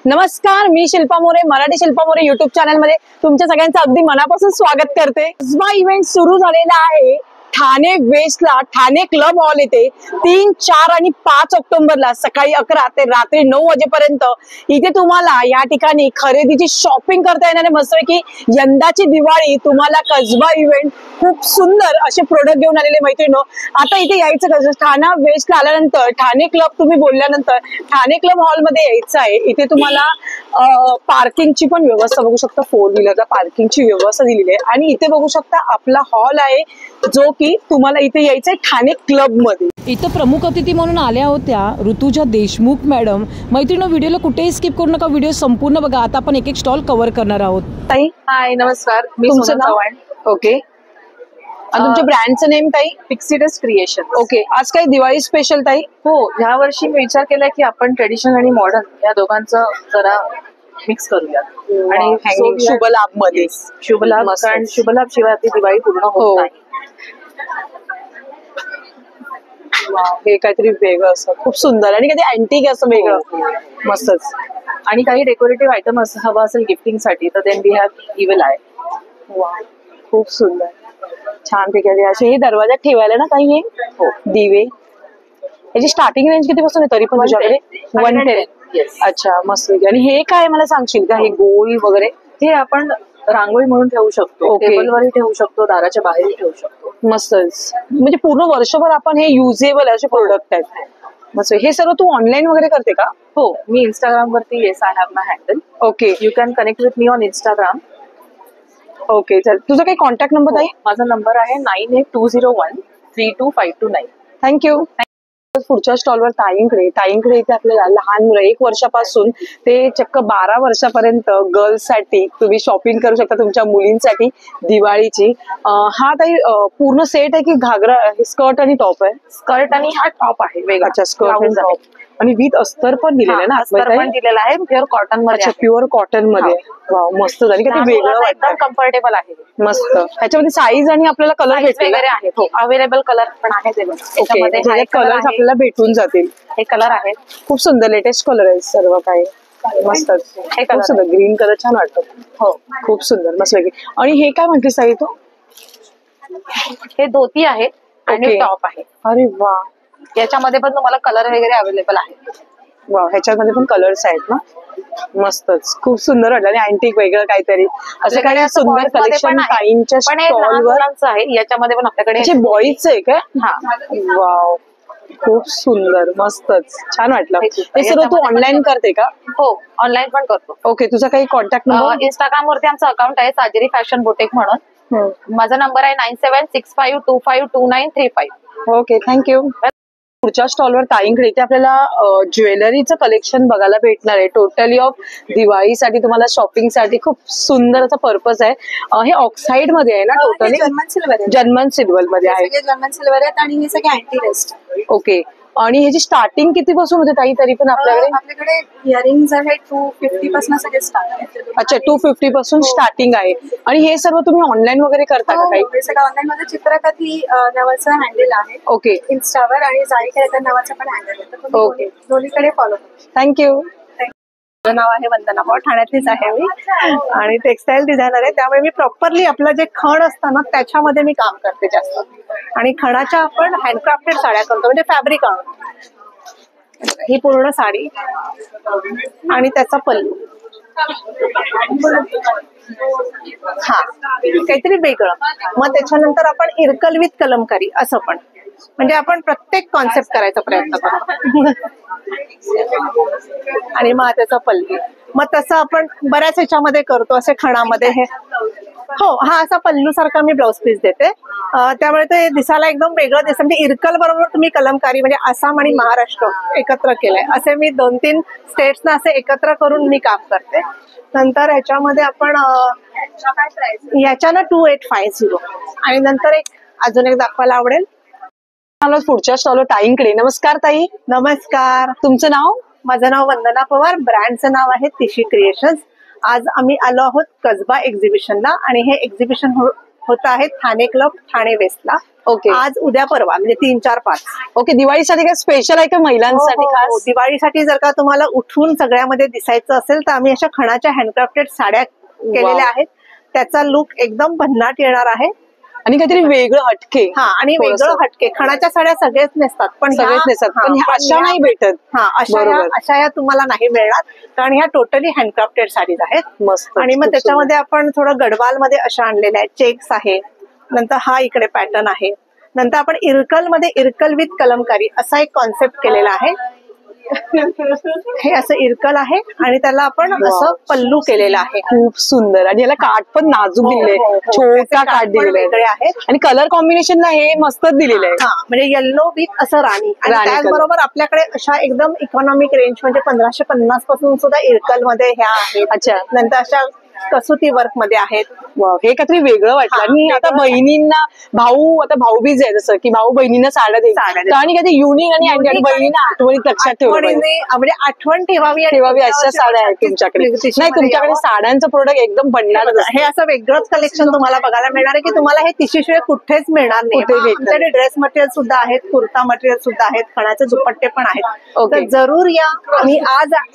नमस्कार, मी Shilpa More, Marathi Shilpa More YouTube channel मध्ये तुमच्या सगळ्यांचं अगदी मनापासून स्वागत करते। कस्बा इव्हेंट सुरू झालेला आहे ठाणे वेस्टला, ठाणे क्लब हॉल येथे 3, 4 आणि 5 ऑक्टोबरला सकाळी 11 ते रात्री 9 वाजेपर्यंत इथे तुम्हाला या ठिकाणी खरेदीची शॉपिंग करता येणार आहे। मस्तपैकी यंदाची दिवाळी तुम्हाला कसबा इव्हेंट खूप सुंदर असे प्रोडक्ट घेऊन आलेले मैत्रिणींनो। आता इथे यायचं कसं, ठाणा वेस्टला आल्यानंतर ठाणे क्लब तुम्ही बोलल्यानंतर ठाणे क्लब हॉल मध्ये यायचं आहे। इथे तुम्हाला पार्किंगची पण व्यवस्था बघू शकता, 4 व्हीलरला पार्किंगची व्यवस्था दिलेली आहे आणि इथे बघू शकता आपला हॉल आहे जो की तुम्हाला इथे यायचंय ठाणे क्लब मध्ये। इथं प्रमुख अतिथी म्हणून आल्या होत्या ऋतुजा देशमुख मॅडम। मैत्रिणींनो, व्हिडिओला कुठेही स्किप करू नका, व्हिडिओ संपूर्ण बघा। आता आपण एक एक स्टॉल कव्हर करणार आहोत। ताई हाय, नमस्कार, मी तुमचं नाव? ओके, आणि तुमच्या ब्रँडचं नेम ताई? पिक्सीडस्ट क्रिएशन। ओके, आज काही दिवाळी स्पेशल ताई? हो, ह्या वर्षी मी विचार केलाय की आपण ट्रेडिशनल आणि मॉडर्न या दोघांचं जरा मिक्स करूया आणि शुभ लाभ मध्ये शुभ लाभ, कारण शुभ लाभ शिवाय ती दिवाळी पूर्ण होत नाही। हे काहीतरी वेगळं असं खूप सुंदर आणि कधी अँटिक असं वेगळं मस्तच। आणि काही डेकोरेटिव्ह आयटम हवा असेल गिफ्टिंग साठी तर then we have evil eye. खूप सुंदर, छान पैकी असे हे दरवाजात ठेवायला ना काही हे दिवे। याची स्टार्टिंग रेंज किती पासून आहे तरी पण तुझ्याकडे? 110। अच्छा, मस्त। आणि हे काय मला सांगशील का, हे गोल वगैरे? हे आपण रांगोळी म्हणून ठेवू शकतो, टेबलवरही ठेवू शकतो, दाराच्या बाहेरही ठेवू शकतो। मस्तच, म्हणजे पूर्ण वर्षभर आपण हे युजेबल असे प्रोडक्ट आहेत। मस्त। हे सर्व तू ऑनलाईन वगैरे करते का? हो, मी इंस्टाग्राम वरती, yes I have my handle. Okay, you can connect with me on Instagram. Okay, चल, तुझा काही कॉन्टॅक्ट नंबर आहे? माझा नंबर आहे 9820132529। थँक्यू। पुढच्या स्टॉलवर ताईंकडे इथे आपल्याला लहान मुलं 1 वर्षापासून ते चक्क 12 वर्षापर्यंत गर्ल्ससाठी तुम्ही शॉपिंग करू शकता तुमच्या मुलींसाठी दिवाळीची। हा ताई पूर्ण सेट आहे की घागरा, स्कर्ट आणि टॉप आहे? स्कर्ट आणि हा टॉप आहे वेगळा। अच्छा, स्कर्ट आणि टॉप आणि विथ अस्तर पण दिलेलं आहे ना? अस्तर पण दिलेला आहे, प्युअर कॉटन मध्ये। अच्छा, प्युअर कॉटन मध्ये। वाव, मस्त झाली का? ते वेगळं एकदम कम्फर्टेबल आहे, मस्त। ह्याच्यामध्ये साईज आणि आपल्याला कलर वगैरे आहेत? हो, अवेलेबल कलर पण आहे। ओके, कलर आपल्याला भेटून जातील। हे कलर आहेत, खूप सुंदर लेटेस्ट कलर आहे सर्व काही, मस्त। हे खूप सुंदर ग्रीन कलर छान वाटतो। हो, खूप सुंदर, मस्त वेगळी। आणि हे काय म्हटलीस ताई तू? हे धोती आहे आणि टॉप आहे। अरे वा, याच्यामध्ये पण तुम्हाला कलर वगैरे अवेलेबल आहे। वा, ह्याच्यामध्ये पण कलर्स आहेत ना? मस्तच, खूप सुंदर वाटलं। आणि अँटिक वेगळं काहीतरी असं काही सुंदर कलेक्शन ताईंच्या स्टॉलवर आहे। याच्यामध्ये पण आपल्याकडे हे बॉईजचं आहे काय? हा, वाव, खूप सुंदर, मस्तच, छान वाटलं। हे सर्व तू ऑनलाईन करते का? हो, ऑनलाईन पण करतो। ओके, तुझा काही कॉन्टॅक्ट नंबर? इंस्टाग्राम वरती आमचं अकाउंट आहे, साजरी फॅशन बुटीक म्हणून। माझा नंबर आहे 9765252935। Okay, thank you. पुढच्या स्टॉलवर ताईंकडे इथे आपल्याला ज्वेलरीचं कलेक्शन बघायला भेटणार आहे। टोटली ऑफ दिवाळीसाठी तुम्हाला शॉपिंग साठी खूप सुंदर असा पर्पज आहे। हे ऑक्साइड मध्ये आहे ना? टोटली जर्मन सिल्वर मध्ये आहे। जर्मन सिल्वर आहेत आणि हे सगळे अँटी रस्ट। ओके, आणि ह्याची स्टार्टिंग किती पासून होते ताई तरी पण आपल्याकडे इयरिंग्स आहेत 250 पासून सगळे स्टार्ट आहेत। अच्छा, 250 पासून स्टार्टिंग आहे। आणि हे सर्व तुम्ही ऑनलाईन वगैरे करता का काही? हे सगळं ऑनलाईन मध्ये चित्रकथी नावाचं हँडल आहे। ओके, इन्स्टावर, आणि जाळी खेळता नावाचं पण हँडल आहे। ओके, दोन्हीकडे फॉलो करा। थँक्यू। माझं नाव आहे वंदना पवार, ठाण्यातलीच आहे मी आणि टेक्सटाईल डिझायनर आहे। त्यामुळे मी प्रॉपरली आपलं जे खण असतं ना त्याच्यामध्ये मी काम करते जास्त। आणि खणाच्या आपण हँडक्राफ्टेड साड्या करतो, म्हणजे फॅब्रिक आणून। ही पूर्ण साडी आणि त्याचा पल्लू, हा काहीतरी वेगळं। मग त्याच्यानंतर आपण इरकल विथ कलमकारी असं पण, म्हणजे आपण प्रत्येक कॉन्सेप्ट करायचा प्रयत्न करतो। आणि मग त्याचा पल्लू, मग तसं आपण बऱ्याच ह्याच्यामध्ये करतो असे खणामध्ये। हे हो, हा असा पल्लू सारखा मी ब्लाउज पीस देते, त्यामुळे ते दिसायला एकदम वेगळं दिसतं। म्हणजे इरकल बरोबर तुम्ही कलमकारी, म्हणजे आसाम आणि महाराष्ट्र एकत्र केलंय असे मी 2-3 स्टेट्सना असे एकत्र करून मी काम करते। नंतर ह्याच्यामध्ये आपण याच्यानं 2850 आणि नंतर एक अजून एक दाखवायला आवडेल। पुढच्या स्टॉलवर ताईंकडे। नमस्कार ताई। नमस्कार, तुमचं नाव? माझं नाव वंदना पवार, ब्रँडचं नाव आहे तिशी क्रिएशन्स। आज आम्ही आलो आहोत कसबा एक्झिबिशनला आणि हे एक्झिबिशन होत आहे ठाणे क्लब ठाणे वेस्टला। ओके. आज उद्या परवा म्हणजे 3, 4, 5. ओके, दिवाळीसाठी काय स्पेशल आहे का महिलांसाठी हो, खास? दिवाळीसाठी जर का तुम्हाला उठून सगळ्यामध्ये दिसायचं असेल तर आम्ही अशा खणाच्या हँडक्राफ्टेड साड्या केलेल्या आहेत. त्याचा लुक एकदम भन्नाट येणार आहे. आणि काहीतरी वेगळं हटके. हा, आणि थोडंसं. वेगळं हटके. खणाच्या साड्या सगळेच नेसतात पण सगळेच नेसतात, पण ह्या अशा नाही भेटत. अशा या तुम्हाला नाही मिळणार, कारण ह्या टोटली हँडक्राफ्टेड साडीज आहेत. मस्त. आणि मग त्याच्यामध्ये आपण थोडं गडवाल मध्ये अशा आणलेल्या आहेत. चेक्स आहे, नंतर हा इकडे पॅटर्न आहे, नंतर आपण इरकल मध्ये इरकल विथ कलमकारी असा एक कॉन्सेप्ट केलेला आहे. हे असं इरकल आहे आणि त्याला आपण असं पल्लू केलेलं आहे. खूप सुंदर. आणि याला काठ पण नाजूक दिलेले, छोटा काठ दिलेला आहे. आणि कलर कॉम्बिनेशनला हे मस्तच दिलेलं आहे. हा, म्हणजे येल्लो विथ असं राणी. आणि राणी त्याचबरोबर आपल्याकडे अशा एकदम इकॉनॉमिक रेंज म्हणजे 1550 पासून सुद्धा इरकल मध्ये ह्या आहेत. अच्छा. नंतर अशा कसुती वर्क मध्ये आहेत. वाव, हे काहीतरी वेगळं वाटलं. आणि आता बहिणींना आता भाऊबीज आहे, जसं की भाऊ बहिणींना साड्या देतात, आणि काहीतरी युनिक आणि बहिणींना आठवणीत लक्षात ठेवलं म्हणजे आठवण ठेवावी अशा साड्या आहेत तुमच्याकडे. नाही, तुमच्याकडे साड्यांचं प्रोडक्ट एकदम बनणार. हे असं वेगळंच कलेक्शन तुम्हाला बघायला मिळणार आहे की तुम्हाला हे तिशीशिवाय कुठेच मिळणार नाही. आमच्याकडे ड्रेस मटेरियल सुद्धा आहेत, कुर्ता मटेरियल सुद्धा आहेत, खणाचे दुपट्टे पण आहेत. तर जरूर या. आम्ही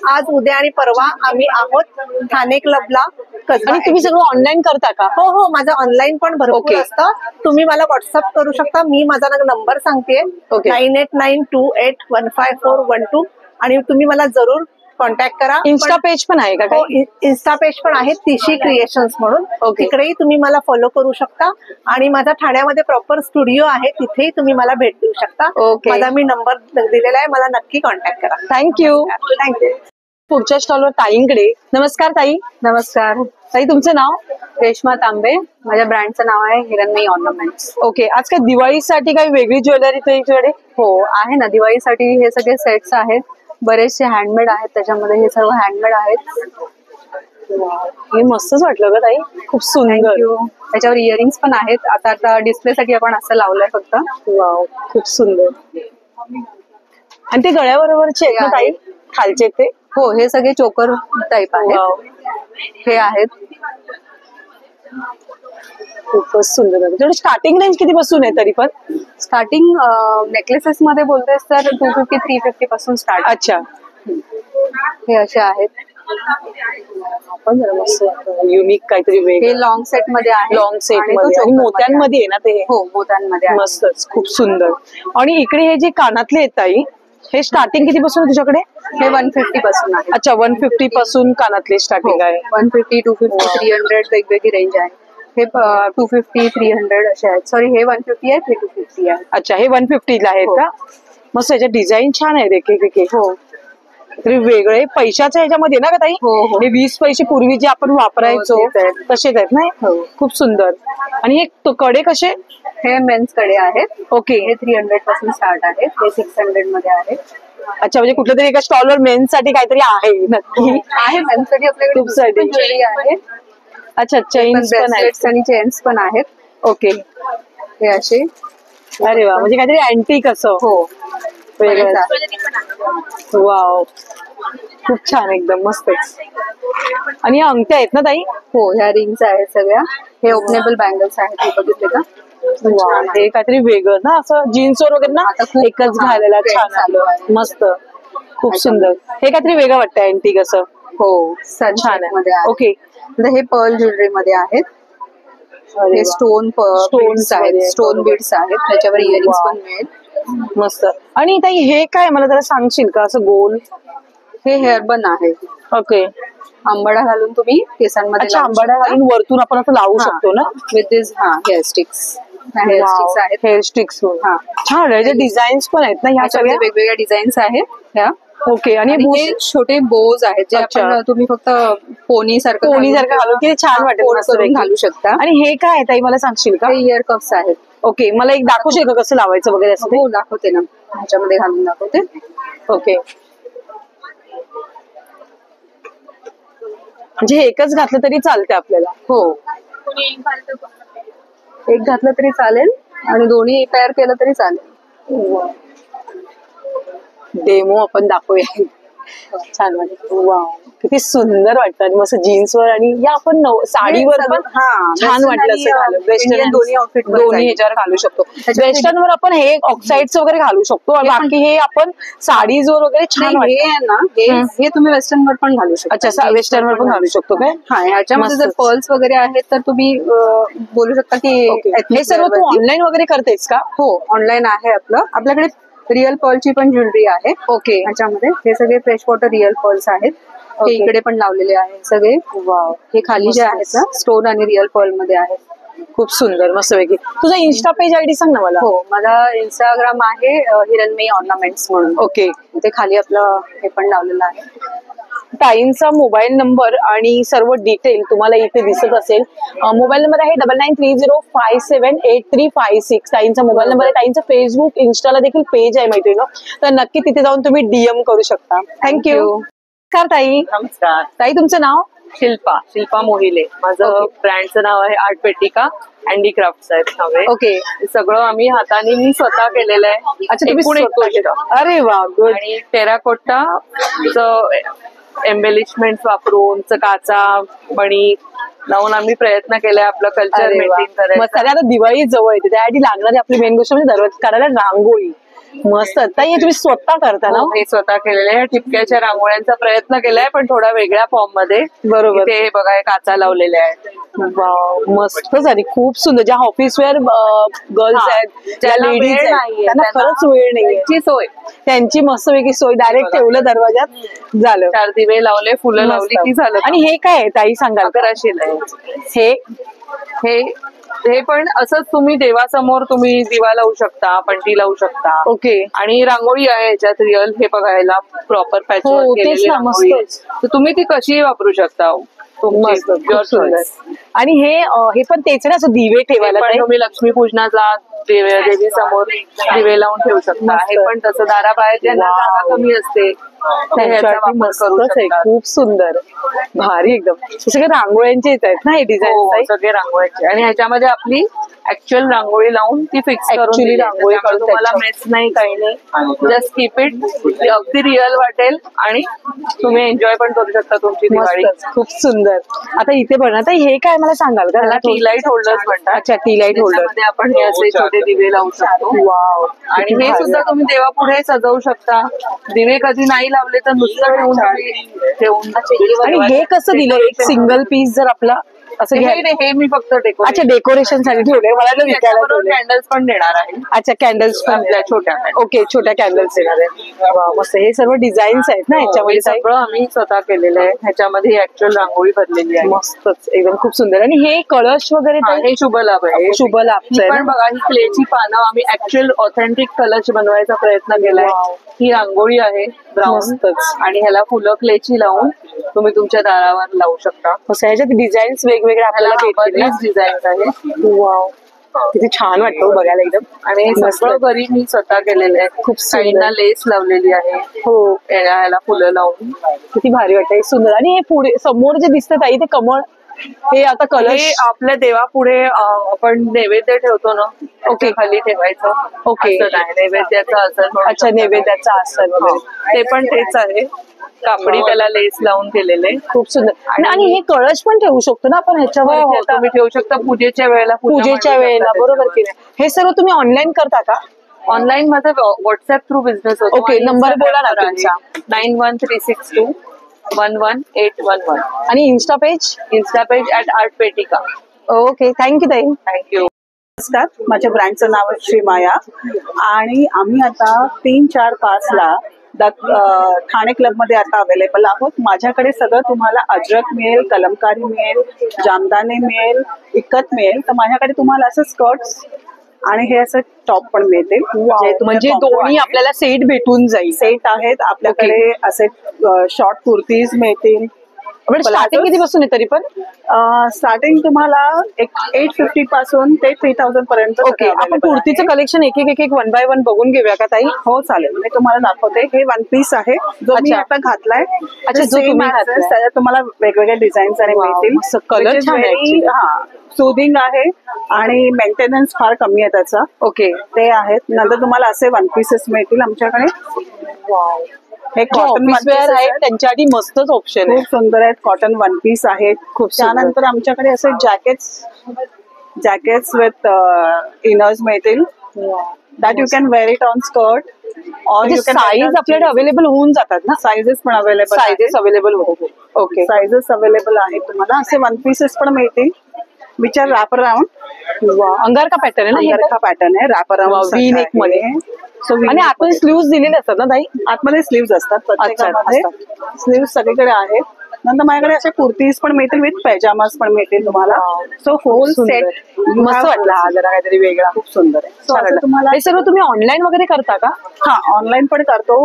आज उद्या आणि परवा आम्ही आहोत ठाणे क्लबला. आणि तुम्ही सगळं ऑनलाईन करता का? हो, माझं ऑनलाईन पण भरपूर असतं. तुम्ही मला व्हॉट्सअप करू शकता. मी माझा नंबर सांगते, 9892815412. आणि तुम्ही मला जरूर कॉन्टॅक्ट करा. इन्स्टा पेज पण आहे का? इन्स्टा पेज पण आहे, तिशी क्रिएशन्स म्हणून. तिकडेही तुम्ही मला फॉलो करू शकता. आणि माझा ठाण्यामध्ये प्रॉपर स्टुडिओ आहे, तिथेही तुम्ही मला भेट देऊ शकता. माझा मी नंबर दिलेला आहे, मला नक्की कॉन्टॅक्ट करा. थँक्यू. पुढच्या स्टॉलवर ताईंकडे. नमस्कार ताई. नमस्कार ताई, तुमचं नाव? रेश्मा तांबे. माझ्या ब्रँडचं नाव आहे हिरण्मयी ऑर्नामेंट्स. ओके. आज काय दिवाळीसाठी काही वेगळी ज्वेलरी तुझ्याकडे? हो, आहे ना. दिवाळीसाठी हे सगळे सेट्स आहेत, बरेचसे हँडमेड आहेत, त्याच्यामध्ये हे सर्व हँडमेड आहेत. हे मस्तच वाटलं ग ताई, खूप सुंदर. त्याच्यावर इयरिंग्स पण आहेत. आता डिस्प्लेसाठी आपण असं लावलंय फक्त. वाव, खूप सुंदर. आणि ते गळ्याबरोबरचे आहेत ना ताई, खालचे ते? हो, हे सगळे चोकर टाईप आहेत. हे आहेत. खूपच सुंदर. तेवढी स्टार्टिंग रेंज किती पासून आहे तरी पण? स्टार्टिंग नेकलेसेस मध्ये बोलतेस तर 250, 350 पासून स्टार्ट. अच्छा. हे असे आहेत. पण जरा मस्त युनिक काहीतरी वेगळं. हे लॉंग सेट मध्ये आहे. लॉंग सेट मध्ये आणि मोत्यांमध्ये आहे ना ते? हो, मोत्यांमध्ये आहे. मस्तच, खूप सुंदर. आणि इकडे हे जे कानातले आहेत ताई, हे स्टार्टिंग किती पासून तुझ्याकडे? हे 150 पासून आहे. अच्छा, 150 पासून कानातले स्टार्टिंग आहे. 150, 250, 300 वेगवेगळी रेंज आहे. हे 250, 300 असे आहेत. सॉरी, हे 150 आहेत, हे 250 आहे. अच्छा, हे 150 ला आहेत का? मस्त. याच्या डिझाईन छान आहे. हो, तरी वेगळे पैशाच्या ह्याच्यामध्ये ना का ताई? हो. हे 20 पैसे पूर्वी जे आपण वापरायचो तसेच आहेत ना? खूप सुंदर. आणि हे कडे कसे? हे मेन्स कडे आहेत. ओके. हे 300 पासून स्टार्ट आहेत. हे 600 मध्ये आहेत. अच्छा, म्हणजे कुठल्या तरी एका स्टॉलवर मेन्स साठी काहीतरी आहे नक्की. आहे मेन्स साठी आपल्याकडे खूप सारी ज्वेलरी आहे. अच्छा, चेन्स पण आहेत आणि चेन्स पण आहेत. ओके. हे असे. अरे वा, म्हणजे काहीतरी अँटिक असं. हो, वेगळं. वाव, खूप छान, एकदम मस्तच. आणि या अंगठ्या आहेत ना ताई? हो, ह्या रिंग्स आहेत सगळ्या. हे ओपनेबल बँगल्स आहेत. हे बघितले का? हे काहीतरी वेगळं ना, असं जीन्सवर वगैरे ना एकच घालायला छान आलं. मस्त, खूप सुंदर. हे काहीतरी वेगळं वाटतं अँटिक असं. हो, छान आहे. ओके. हे पर्ल ज्वेलरी मध्ये आहेत. हे स्टोन आहेत, स्टोन बीड्स आहेत. त्याच्यावर इयरिंग्स पण मिळेल. मस्त. आणि ताई, हे काय मला जरा सांगशील का असं गोल? हे हेअर बन आहे. ओके. आंबाडा घालून तुम्ही केसांमध्ये आंबाडा घालून वरतून आपण असं लावू शकतो ना? With this hair sticks. Hair sticks. छान. डिझाईन्स पण आहेत ना ह्या सगळ्या? वेगवेगळ्या डिझाईन्स आहेत ह्या. ओके. आणि हे छोटे बोज आहेत जे आपण तुम्ही फक्त पोनी सारखं घालून किती छान वाटेल घालू शकता. आणि हे काय आहे ताई, मला सांगशील का? हे इयर कप्स आहेत. ओके. मला एक दाखवशील का कसं लावायचं वगैरे असं? हो, दाखवते ना. ह्याच्यामध्ये घालून दाखवते. ओके. म्हणजे एकच घातलं तरी चालते आपल्याला? हो, एक घातलं तरी चालेल आणि दोन्ही पेअर केलं तरी चालेल. डेमो आपण दाखवूया. छान वाटतं. वाव, किती सुंदर वाटतं. आणि मस्त जीन्सवर आणि या आपण साडीवर पण छान वाटलं असं घालून. वेस्टर्न दोन्ही आउटफिट दोन्ही ह्याच्यावर घालू शकतो. वेस्टर्न वर आपण हे ऑक्साइड्स वगैरे घालू शकतो आणि बाकी हे आपण साडीजवर वगैरे छान हे वाटतं. आहे ना, हे तुम्ही वेस्टर्न वर पण घालू शकता. अच्छा, वेस्टर्न वर पण घालू शकतो काय? हा, ह्याच्यामध्ये जर मस्तच. पर्ल्स वगैरे आहेत तर तुम्ही बोलू शकता की हे सर्व तू ऑनलाईन वगैरे करतेस का? हो, ऑनलाईन आहे आपल्याकडे रिअल पर्लची पण ज्वेलरी आहे. ओके. ह्याच्यामध्ये हे सगळे फ्रेश वॉटर रिअल पर्ल्स आहेत. हे Okay. इकडे पण लावलेले आहेत सगळे. वाव, हे खाली जे आहेत ना, स्टोन आणि रिअल पर्ल मध्ये आहेत. खूप सुंदर, मस्त वेगळी. तुझा इन्स्टा पेज आयडी सांग ना मला. हो, माझा इंस्टाग्राम आहे हिरण्मयी ऑर्नामेंट्स म्हणून. ओके. ते खाली आपलं हे पण लावलेलं आहे. ताईंचा मोबाईल नंबर आणि सर्व डिटेल तुम्हाला इथे दिसत असेल. मोबाईल नंबर आहे 9930578356. ताईंचा मोबाईल नंबर आहे. ताईंचा फेसबुक, इन्स्टाला देखील पेज आहे मैत्रिणी, तर नक्की तिथे जाऊन तुम्ही डीएम करू शकता. थँक्यू. नमस्कार ताई. नमस्कार. ताई, तुमचं नाव? शिल्पा मोहिले. माझं ब्रँडचं नाव आहे आर्ट पेटिका. हँडीक्राफ्ट आहेत नावे. ओके. सगळं आम्ही हाताने मी स्वतः केलेलं आहे. अच्छा, तुम्ही एकूण एक स्वतः गोष्ट. केलं. अरे वा, गुड. आणि टेराकोटा एम्बेलिशमेंट वापरून काचा मणी लावून आम्ही प्रयत्न केलाय आपलं कल्चर अरे वा. मेंटेन करायचं. मस्त. आता दिवाळी जवळ येते, त्यासाठी लागणारी आपली मेन गोष्ट म्हणजे दररोज करायला रांगोळी. मस्त. ताई, हे तुम्ही स्वतः करता ना? हो, हे स्वतः केलेलं आहे. ठिपक्याच्या रांगोळ्यांचा प्रयत्न केलाय, पण थोडा वेगळ्या फॉर्म मध्ये. बरोबर. ते बघा, हे काचा लावलेल्या आहेत. वाव, मस्त झाली. खूप सुंदर. ज्या ऑफिसवेअर गर्ल्स आहेत, ज्या ज्यांना लेडीज वेळ आहेत, नाहीये, त्यांना खरंच वेळ नाहीये, त्यांची सोय. त्यांची मस्त वेगळी सोय. डायरेक्ट ठेवलं दरवाजात, झालं. 4 दिवे लावले, फुलं लावली की झालं. आणि हे काय आहे ताई, सांगाल का? 1100 आहे. हे हे पण असंच तुम्ही देवासमोर तुम्ही दिवा लावू शकता, पणती लावू शकता. ओके. आणि रांगोळी आहे याच्यात रिअल. हे बघायला प्रॉपर हो, पॅचवर्क तेच केलेली ना, रांगोळी आहे. मस्तच. तर तुम्ही ती कशीही वापरू शकता. मस्त, खूप Your सुंदर. choice. आणि हे पण तेच ना, असं दिवे ठेवायला पण ताई? तुम्ही लक्ष्मीपूजनाला देवी समोर दिवे लावून ठेवू शकता. मस्त. हे पण तसं दाराबाहेर ज्यांना Wow. जागा कमी असते ते ह्याचा त्यांच्यासाठी वापर करू मस्तच आहे. शकतात. खूप सुंदर, भारी एकदम. हे सगळे रांगोळ्यांचेच आहेत ना हे हो, डिझाईन? सगळे रांगोळीचे. आणि ह्याच्यामध्ये आपली ऍक्च्युअल रांगोळी लावून ती फिक्स करून Actually दिली. रांगोळी त्याच्यामुळे काढून तुम्हाला त्याच्यावर. मेस नाही, काही नाही. Just keep it. अगदी रिअल वाटेल आणि तुम्ही एन्जॉय पण करू शकता तुमची दिवाळी. मस्तच, खूप सुंदर. आता इथे बघ ना ताई, हे काय मला सांगाल का? त्याला टी लाईट होल्डर्स म्हणतात. अच्छा, टी लाईट होल्डर. त्याच्यामध्ये आपण हे असे छोटे दिवे लावू शकतो. वाव. आणि हे सुद्धा तुम्ही देवापुढे सजवू शकता. दिवे कधी नाही लावले तर नुसतं ठेवून आणि हे कसं दिलं, एक सिंगल पीस जर आपला असं घ्यायला? हे मी फक्त अच्छा, डेकोरेशन साठी ठेवले. मला ना विकायला ठेवले. कॅन्डल्स पण देणार आहे. अच्छा, कॅन्डल्स पण आपल्या छोट्या. ओके, छोट्या कॅन्डल्स देणार आहे. वा, मस्त. हे सर्व डिझाईन्स आहेत ना हे ह्याच्यामध्ये ताई? सगळं आम्ही स्वतः केलेलं आहे. ह्याच्यामध्ये ऍक्च्युअल रांगोळी भरलेली आहे. मस्तच, एकदम खूप सुंदर. आणि हे कळश वगैरे हा, ताई? हे शुभ लाभ आहे. शुभ लाभचं ही आहे पण ना? बघा, ही क्लेची पानं आम्ही ऍक्च्युअल ऑथेंटिक कलश बनवायचा प्रयत्न केलाय. Wow. ही रांगोळी आहे ब्राऊन, मस्तच. आणि ह्याला फुलं क्लेची लावून तुम्ही तुमच्या दारावर लावू शकता. मस्त. ह्याच्यात डिझाईन्स वेगवेगळ्या आपल्याला भेटतील ना? डिझाईन आहे. वाव, किती छान वाटतं बघायला एकदम. आणि हे सगळं घरी मी स्वतः केलेलं आहे. खूप सुंदर. साईडला लेस लावलेली आहे. हो, ह्याला फुलं लावून. किती भारी वाटतं. हे सुंदर. आणि हे पुढे समोर जे दिसतं ताई, ते कमळ, हे आता हे कलश? आपल्या देवापुढे आपण नैवेद्य ठेवतो ना, ओके, खाली ठेवायचं. ओके. असं नाही, नैवेद्याचं असं. अच्छा, नैवेद्याचा आसन वगैरे. ते पण तेच आहे. कापडी त्याला लेस लावून केलेले. खूप सुंदर. आणि हे कळश पण ठेवू शकतो ना आपण ह्याच्यावर? तुम्ही ठेवू शकता पूजेच्या वेळेला. पूजेच्या वेळेला, बरोबर की नाही? हे सर्व तुम्ही ऑनलाईन करता का? ऑनलाईन माझा व्हॉट्सअप थ्रू बिझनेस होतो. ओके, नंबर बोला ना तुमचा. 9136211811. आणि Insta page? Insta page @artpetika. Okay, thank you ताई. थँक्यू. नमस्कार, माझ्या ब्रँडचं नाव आहे श्रीमाया आणि आम्ही आता 3, 4, 5 ला ठाणे क्लबमध्ये आता अवेलेबल आहोत. माझ्याकडे सगळं तुम्हाला अजरक मिळेल, कलमकारी मिळेल, जामदानी मिळेल, इकत मिळेल. तर माझ्याकडे तुम्हाला असं स्कर्ट्स आणि हे असं टॉप पण मिळतील. म्हणजे दोन्ही आपल्याला सेट भेटून जाईल. सेट आहेत आपल्याकडे. असे शॉर्ट कुर्तीज मिळतील. स्टार्टिंग किती पासून आहे तरी पण? स्टार्टिंग तुम्हाला एक 850 पासून ते 3000 पर्यंत. ओके, आपण कुर्तीचं कलेक्शन एक एक 1 by 1 बघून घेऊया का ताई? हो चालेल, मी तुम्हाला दाखवते. हे 1 पीस आहे जो मी आता घातलाय. अच्छा, जो तुम्ही घातलाय. त्याच्यात तुम्हाला वेगवेगळे डिझाईन्स आणि मिळतील. कलर छान आहे actually. हा, सुदिंग आहे आणि मेंटेनन्स फार कमी आहे त्याचा. ओके, ते आहेत. नंतर तुम्हाला असे 1 पीसेस मिळतील आमच्याकडे. हे कॉटन ऑफिस वेअर आहेत त्यांच्यासाठी मस्तच ऑप्शन आहे. खूप सुंदर आहेत. कॉटन वन पीस आहेत. खूप सुंदर. त्यानंतर आमच्याकडे असे जॅकेट्स विथ इनर्स मिळतील. That you can wear it on skirt और यू कॅन साईज आपल्याकडे अवेलेबल होऊन जातात ना. साइजेस पण अवेलेबल साईजेस अवेलेबल होते. ओके. साइजेस अवेलेबल आहेत तुम्हाला. असे वन पीसेस पण मिळतील विच आर रॅप अराउंड. अंगार का पॅटर्न आहे ना हे? हा पॅटर्न आहे रॅप अराउंड V neck मध्ये. आणि आतमध्ये स्लीव्ह दिलेले असतात ना ताई? आतमध्ये स्लीव्स असतात प्रत्येकामध्ये. स्लीव्ह सगळीकडे आहेत. नंतर माझ्याकडे अशा कुर्तीज पण मिळतील विथ पैजामास पण मिळतील तुम्हाला. सो होल सेट मस्त वाटला हा जरा काहीतरी वेगळा. खूप सुंदर आहे. So असं तुम्हाला हे सर्व तुम्ही ऑनलाईन वगैरे करता का? हा ऑनलाईन पण करतो.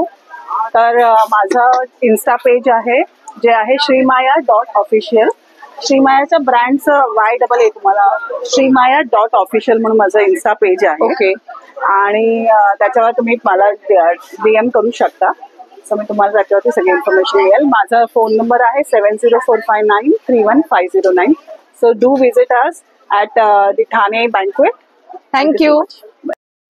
तर माझं इन्स्टा पेज आहे जे आहे श्रीमाया.official. श्रीमायाच्या ब्रँडचं YAA तुम्हाला श्रीमाया.official म्हणून माझं इन्स्टा पेज आहे. ओके. आणि त्याच्यावर तुम्ही मला DM करू शकता. सो मी तुम्हाला त्याच्यावरती सगळी इन्फॉर्मेशन मिळेल. माझा फोन नंबर आहे 7045931509. So do visit us at the Thane banquet. Thank you.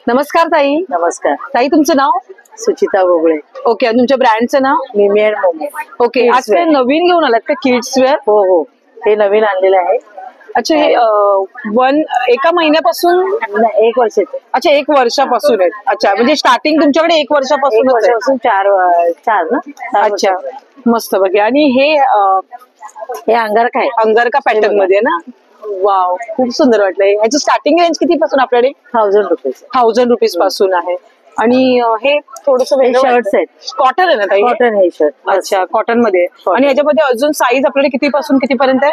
नमस्कार ताई. नमस्कार. ताई तुमचं नाव? सुचिता गोगळे. ओके. आणि तुमच्या ब्रँडचं नाव? मिमी अँड मोमो. ओके. आज काय नवीन घेऊन आलात का किड्स वेअर? हो हो, ते नवीन आणलेलं आहे. अच्छा. हे एका महिन्यापासून? 1 वर्षाचे. अच्छा 1 वर्षापासून आहेत. अच्छा म्हणजे स्टार्टिंग तुमच्याकडे 1 वर्षापासून? 1 वर्षापासून 4 ना. अच्छा मस्त बघा. आणि हे हे अंगार काय अंगारका पॅटर्न मध्ये ना. वाव खूप सुंदर वाटलंय. ह्याची स्टार्टिंग रेंज किती पासून आपल्याकडे? 1000 रुपये. 1000 रुपीज पासून आहे. आणि हे थोडस शर्ट्स आहेत. कॉटन आहे ना ताई? कॉटन हे शर्ट. अच्छा कॉटन मध्ये. आणि ह्याच्यामध्ये अजून साईज आपल्याकडे किती पासून किती पर्यंत आहे?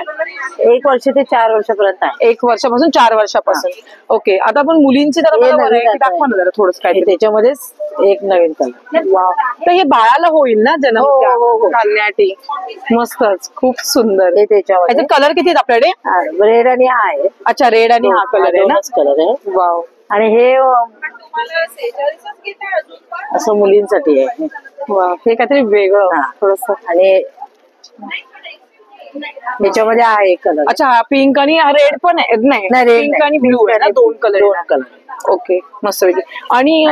1 वर्ष ते 4 वर्षापर्यंत आहे. 1 वर्षापासून 4 वर्षापासून. ओके. आता आपण मुलींची जरा हे मला नवीन variety आता दाखवा ना जरा थोडस काय. त्याच्यामध्येच एक नवीन कलर. वाव. तर हे बाळाला होईल ना जन्म हो, हो, हो. घालण्यासाठी. मस्तच खूप सुंदर. हे त्याच्यामध्ये ह्याचे कलर किती आहेत आपल्याकडे? रेड आणि हा आहे. अच्छा रेड आणि हा कलर आहे ना. कलर आहे. वाव. आणि हे असं मुलींसाठी आहे. वाव. हे काहीतरी वेगळं थोडस. आणि त्याच्यामध्ये आहे एक कलर. अच्छा हा पिंक आणि हा रेड पण आहे? नाही पिंक आणि ब्लू आहे ना. 2 कलर. ओके मस्त पैकी. आणि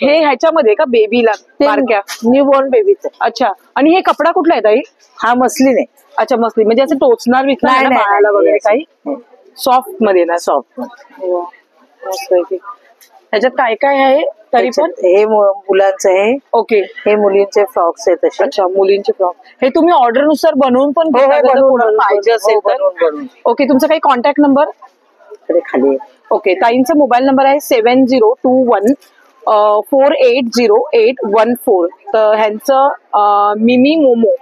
हे ह्याच्यामध्ये का बेबीला बारक्या न्यू बॉर्न बेबीच. अच्छा. आणि हे कपडा कुठला आहे ताई? हा मसलिन आहे. अच्छा मस्ली. म्हणजे असं टोचणार विकणार नाही, बाळाला वगैरे नाही. काही? सॉफ्ट मध्ये ना. सॉफ्ट. मस्त पैकी. ह्याच्यात काय काय आहे तरी पण? हे मुलांचं आहे. ओके. हे मुलींचे फ्रॉक्स आहेत तसे. अच्छा मुलींचे फ्रॉक. हे तुम्ही ऑर्डर नुसार बनवून पण घेता का? कोणाला पाहिजे असेल तर? ओके. तुमचा काही कॉन्टॅक्ट नंबर? खाली. ओके. ताईंचा मोबाईल नंबर आहे 7021 480814. तर ह्यांचं मिमी मोमो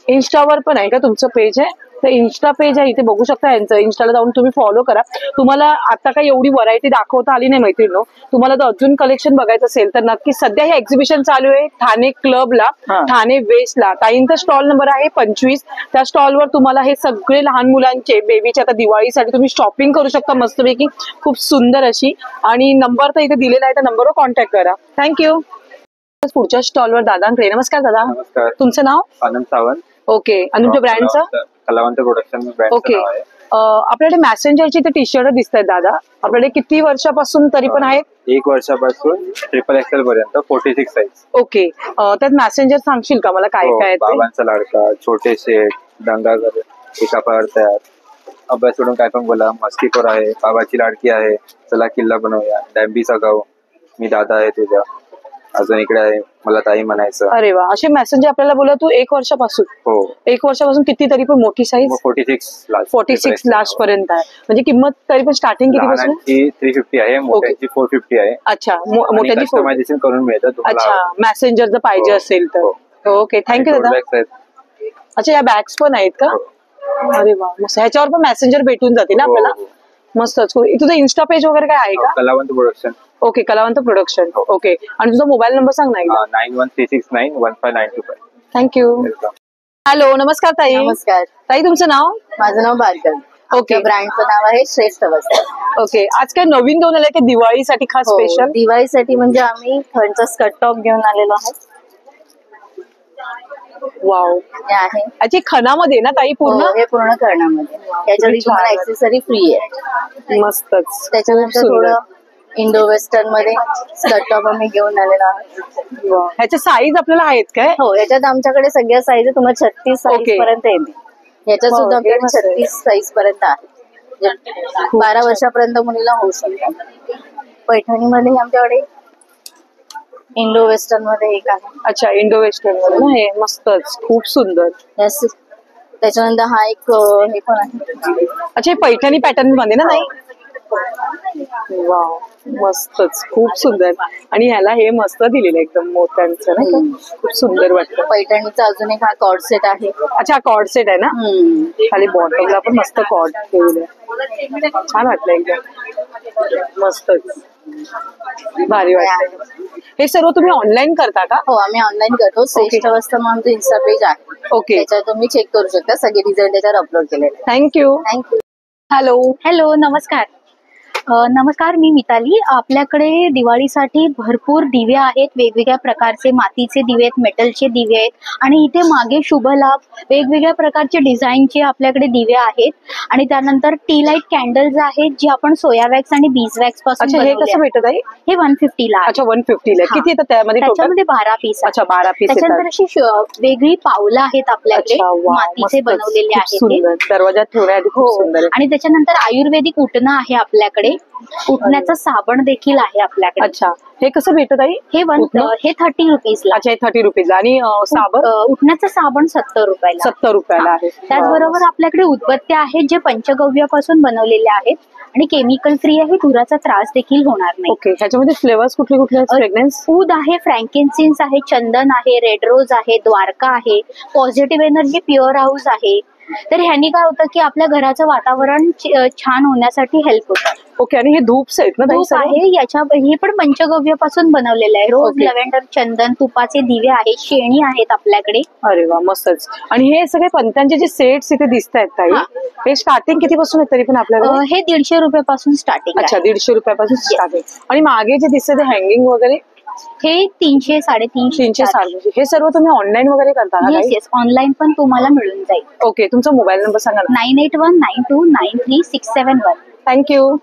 इन्स्टावर पण आहे का तुमचं पेज आहे? तर इन्स्टा पेज आहे इथे बघू शकता. यांचं इन्स्टाला जाऊन तुम्ही फॉलो करा. तुम्हाला आता काही एवढी व्हरायटी दाखवता आली नाही मैत्रिणींनो. तुम्हाला जर अजून कलेक्शन बघायचं असेल तर नक्की सध्या हे एक्झिबिशन चालू आहे ठाणे क्लबला, ठाणे वेस्टला. ताईंचा स्टॉल नंबर आहे 25. त्या स्टॉलवर तुम्हाला हे सगळे लहान मुलांचे बेबीचे आता दिवाळीसाठी तुम्ही शॉपिंग करू शकता मस्तपैकी. खूप सुंदर अशी. आणि नंबर तर इथे दिलेला आहे. त्या नंबरवर कॉन्टॅक्ट करा. थँक्यू. पुढच्या स्टॉलवर दादांकडे. नमस्कार दादा. नमस्कार. तुमचं नाव? आनंद सावंत. ओके. आणि तुमच्या ब्रँडचं? कलावंत प्रोडक्शन. ओके. आपल्याकडे मॅसेंजरचे ते टी शर्ट दिसत आहेत दादा. आपल्याकडे किती वर्षापासून तरी पण आहेत? 1 वर्षापासून XXL पर्यंत 46 साईज. ओके. त्यात मॅसेंजर सांगशील का मला काय काय आहे ते? बाबांचा लाडका, छोटे शेठ, दंगागर, एका पार तयार, अभ्यास सोडून काय पण बोला, मस्तीखोर आहे, बाबाची लाडकी आहे, चला किल्ला बनवूया, डॅम्बीचा गाव, मी दादा आहे तुझ्या, अजून इकडे आहे मला ताई म्हणायचं. अरे वा. असे मेसेज आपल्याला बोला तू 1 वर्षापासून? हो. 1 वर्षापासून किती तरी पण मोठी साईज? 46 लास्ट पर्यंत आहे. म्हणजे किंमत तरी पण स्टार्टिंग किती पासून? 350 आहे, मोठ्यांची 450 आहे. अच्छा मोठ्यांची कस्टमायझेशन करून मिळतं तुम्हाला. अच्छा मेसेंजर जर पाहिजे असेल तर. ओके थँक्यू दादा. अच्छा या बॅग्स पण आहेत का? अरे वा मस्त. ह्याच्यावर पण मेसेंजर भेटून जाते ना आपल्याला? मस्तच. तुझं इन्स्टा पेज वगैरे काय आहे का? कलावंत प्रोडक्शन. ओके कलावंत प्रोडक्शन. ओके. आणि तुझा मोबाईल नंबर सांग ना एकदा. 9136915925. थँक्यू. हॅलो नमस्कार ताई. नमस्कार ताई तुमचं नाव? माझं नाव भार्गवी. ओके. ब्रँडचं नाव आहे श्रेष्ठ वस्त्र. ओके. आज काय नवीन घेऊन आलंय की दिवाळीसाठी खास स्पेशल? दिवाळीसाठी म्हणजे आम्ही फनचा स्कर्ट टॉप घेऊन आलेलो आहोत. वाव. हे आहे याची खणामध्ये ना ताई पूर्ण? हे पूर्ण करण्यामध्ये. त्याच्यावर तुम्हाला ऍक्सेसरी फ्री आहे. मस्तच. त्याच्यानंतर थोडं इंडो वेस्टर्न मध्ये स्कर्ट टॉप आम्ही घेऊन आलेलो आहोत. ह्याचे साईज आपल्याला आहेत काय? हो, याच्यात आमच्याकडे सगळ्या साईज तुम्हाला 36 साईज Okay. पर्यंत येते. याच्यात सुद्धा हे आपल्याकडे मस्त आहे. 36 साईज पर्यंत आहे. 12 वर्षापर्यंत मुलीला होऊ शकतात. पैठणीमध्ये आमच्याकडे इंडो वेस्टर्न मध्ये एक आहे. अच्छा, इंडो वेस्टर्न मध्ये ना हे मस्तच, खूप सुंदर. Yes. त्याच्यानंतर हा एक हे पण आहे. अच्छा, हे पैठणी पॅटर्न मध्ये ना नाही? वाव, मस्तच, खूप सुंदर. आणि ह्याला हे मस्त दिलेलं एकदम मोत्यांचं नाही का? खूप सुंदर वाटतं. पैठणीचा अजून एक हा कॉर्ड सेट आहे. अच्छा, कॉर्ड सेट आहे ना? खाली बॉटमला पण मस्त कॉर्ड ठेवलंय. छान वाटलं एकदम, मस्तच, भारी वाटतं. हे सर्व तुम्ही ऑनलाईन करता का? हो, आम्ही ऑनलाईन करतो. श्रेष्ठ वस्त्र म्हणून आमचं इन्स्टा पेज आहे. ओके, त्याच्यावर तुम्ही चेक करू शकता. सगळे डिझाईन त्याच्यावर अपलोड केलेले. थँक्यू. थँक्यू. हॅलो. हॅलो, नमस्कार. नमस्कार, मी मिताली. आपल्याकडे दिवाळीसाठी भरपूर दिवे आहेत, वेगवेगळ्या प्रकारचे मातीचे दिवे आहेत, मेटलचे दिवे आहेत आणि इथे मागे शुभ लाभ वेगवेगळ्या प्रकारचे डिझाईनचे आपल्याकडे दिवे आहेत. आणि त्यानंतर टी लाईट कॅन्डल्स आहेत जे आपण सोया वॅक्स आणि बीज वॅक्स पासून अच्छा, हे बनवले कसं भेटत आहे? हे 150 ला आहे. अच्छा, 150 ला. किती येतात त्यामध्ये total? त्याच्यामध्ये 12 पीस. अच्छा, 12 पीस त्याच्यानंतर अशी वेगळी पावलं आहेत आपल्याकडे, अच्छा, वाव, मातीचे मस्तच, बनवलेले खूप आहेत ते. सुंदर. दरवाजात ठेवण्याआधी खूप हो, सुंदर आहे. आणि त्याच्यानंतर आयुर्वेदिक उटणं आहे आपल्याकडे. उठण्याचा साबण देखील आहे आपल्याकडे. अच्छा, हे कसं भेटत आहे? हे उटणं? हे 30 रुपीजला. अच्छा, हे 30 रुपीजला. आणि साबण? उठण्याचं साबण 70 रुपयाला. 70 रुपयाला आहे. त्याचबरोबर आपल्याकडे उदबत्त्या आहेत जे पंचगव्यापासून बनवलेल्या आहेत आणि केमिकल फ्री आहे, धुराचा त्रास देखील होणार नाही. ओके, ह्याच्यामध्ये फ्लेवर्स कुठले कुठले आहेत? फ्रेग्रन्स? ऊद आहे, फ्रँकिन्सिन्स आहे, चंदन आहे, रेड रोज आहे, द्वारका आहे, पॉझिटिव्ह एनर्जी प्युअर हाऊस आहे. तर ह्यानी काय होतं की आपल्या घराचं वातावरण छान होण्यासाठी हेल्प होतं. ओके, आणि हे धूप्स आहेत ना? धूप आहे, हे पण पंचगव्यापासून बनवलेलं आहे. रोज, ओके. लव्हेंडर, चंदन, तुपाचे दिवे आहेत, शेणी आहेत आपल्याकडे. अरे वा, मस्तच. आणि हे सगळे पंत्यांचे जे सेट्स इथे दिसत आहेत ताई, हे स्टार्टिंग किती पासून आहे तरी पण आपल्याकडे? हे 150 रुपयापासून स्टार्टिंग. अच्छा, 150 रुपयापासून स्टार्टिंग. आणि मागे जे दिसते ते हँगिंग वगैरे हे 300, 350. 300, 400. हे सर्व तुम्ही ऑनलाईन वगैरे करता ना? येस येस, ऑनलाईन पण तुम्हाला मिळून जाईल. ओके, तुमचा मोबाईल नंबर सांगा ना. 9819293671. थँक्यू.